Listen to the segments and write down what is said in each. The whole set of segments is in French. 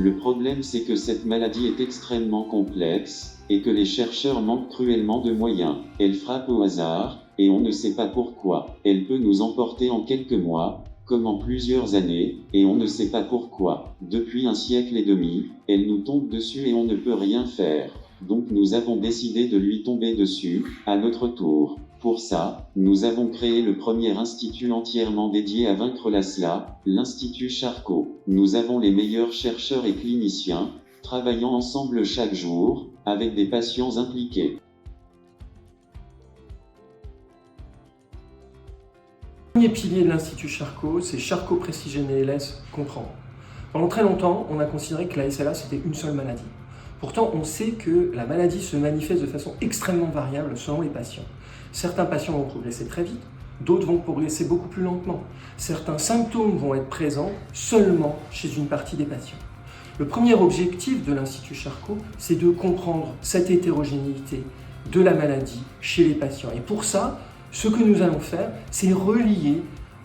Le problème c'est que cette maladie est extrêmement complexe, et que les chercheurs manquent cruellement de moyens. Elle frappe au hasard, et on ne sait pas pourquoi. Elle peut nous emporter en quelques mois, comme en plusieurs années, et on ne sait pas pourquoi. Depuis un siècle et demi, elle nous tombe dessus et on ne peut rien faire. Donc nous avons décidé de lui tomber dessus, à notre tour. Pour ça, nous avons créé le premier institut entièrement dédié à vaincre la SLA, l'Institut Charcot. Nous avons les meilleurs chercheurs et cliniciens, travaillant ensemble chaque jour, avec des patients impliqués. Le premier pilier de l'Institut Charcot, c'est Charcot Precision ALS comprendre. Pendant très longtemps, on a considéré que la SLA c'était une seule maladie. Pourtant, on sait que la maladie se manifeste de façon extrêmement variable selon les patients. Certains patients vont progresser très vite, d'autres vont progresser beaucoup plus lentement. Certains symptômes vont être présents seulement chez une partie des patients. Le premier objectif de l'Institut Charcot, c'est de comprendre cette hétérogénéité de la maladie chez les patients. Et pour ça, ce que nous allons faire, c'est relier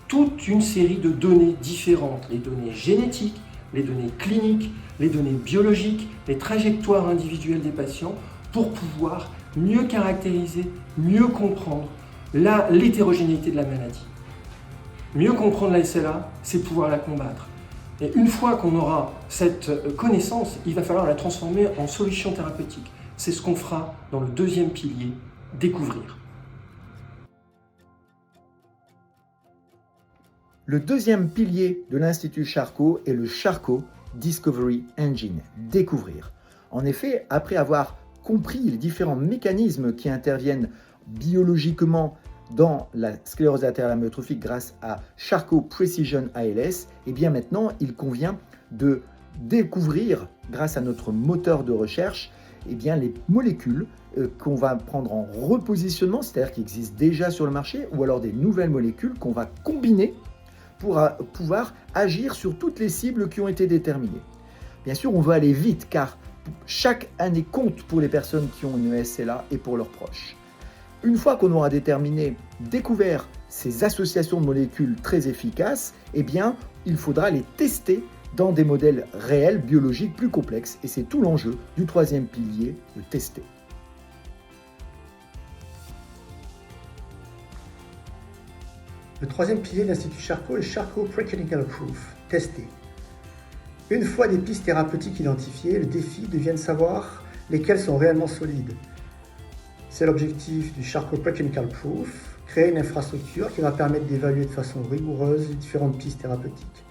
toute une série de données différentes, les données génétiques, les données cliniques, les données biologiques, les trajectoires individuelles des patients, pour pouvoir mieux caractériser, mieux comprendre l'hétérogénéité de la maladie. Mieux comprendre la SLA, c'est pouvoir la combattre. Et une fois qu'on aura cette connaissance, il va falloir la transformer en solution thérapeutique. C'est ce qu'on fera dans le deuxième pilier, découvrir. Le deuxième pilier de l'Institut Charcot est le Charcot Discovery Engine, découvrir. En effet, après avoir compris les différents mécanismes qui interviennent biologiquement dans la sclérose latérale amyotrophique grâce à Charcot Precision ALS, et bien maintenant, il convient de découvrir, grâce à notre moteur de recherche, eh bien, les molécules qu'on va prendre en repositionnement, c'est-à-dire qui existent déjà sur le marché, ou alors des nouvelles molécules qu'on va combiner pour pouvoir agir sur toutes les cibles qui ont été déterminées. Bien sûr, on veut aller vite car chaque année compte pour les personnes qui ont une SLA et pour leurs proches. Une fois qu'on aura découvert ces associations de molécules très efficaces, eh bien, il faudra les tester dans des modèles réels, biologiques plus complexes. Et c'est tout l'enjeu du troisième pilier, de tester. Le troisième pilier de l'Institut Charcot est Charcot Preclinical Proof, tester. Une fois des pistes thérapeutiques identifiées, le défi devient de savoir lesquelles sont réellement solides. C'est l'objectif du Charcot Preclinical Proof, créer une infrastructure qui va permettre d'évaluer de façon rigoureuse les différentes pistes thérapeutiques.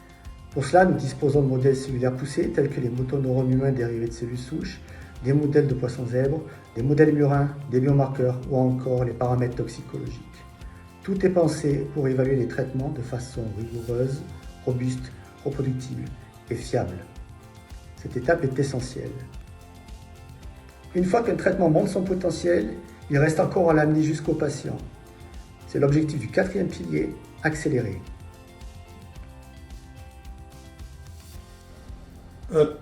Pour cela, nous disposons de modèles cellulaires poussés tels que les motoneurones humains dérivés de cellules souches, des modèles de poissons zèbres, des modèles murins, des biomarqueurs ou encore les paramètres toxicologiques. Tout est pensé pour évaluer les traitements de façon rigoureuse, robuste, reproductible et fiable. Cette étape est essentielle. Une fois qu'un traitement montre son potentiel, il reste encore à l'amener jusqu'au patient. C'est l'objectif du quatrième pilier, accélérer.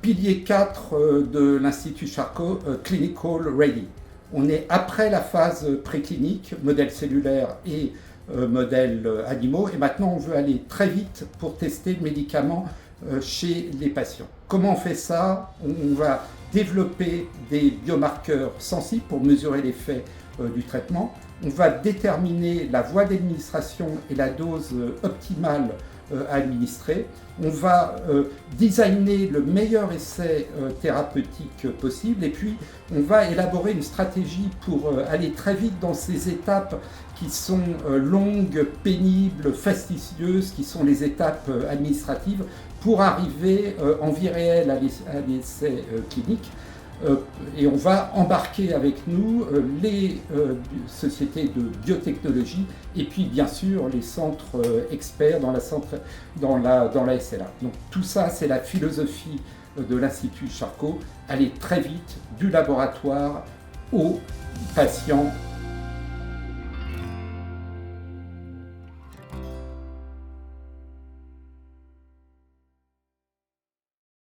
Pilier 4 de l'Institut Charcot, Clinical Ready. On est après la phase préclinique, modèle cellulaire et modèles animaux, et maintenant on veut aller très vite pour tester le médicament chez les patients. Comment on fait ça? On va développer des biomarqueurs sensibles pour mesurer l'effet du traitement. On va déterminer la voie d'administration et la dose optimale à administrer. On va designer le meilleur essai thérapeutique possible et puis on va élaborer une stratégie pour aller très vite dans ces étapes qui sont longues, pénibles, fastidieuses, qui sont les étapes administratives pour arriver en vie réelle à l'essai clinique. Et on va embarquer avec nous les sociétés de biotechnologie et puis bien sûr les centres experts dans la SLA. Donc tout ça, c'est la philosophie de l'Institut Charcot, aller très vite du laboratoire aux patients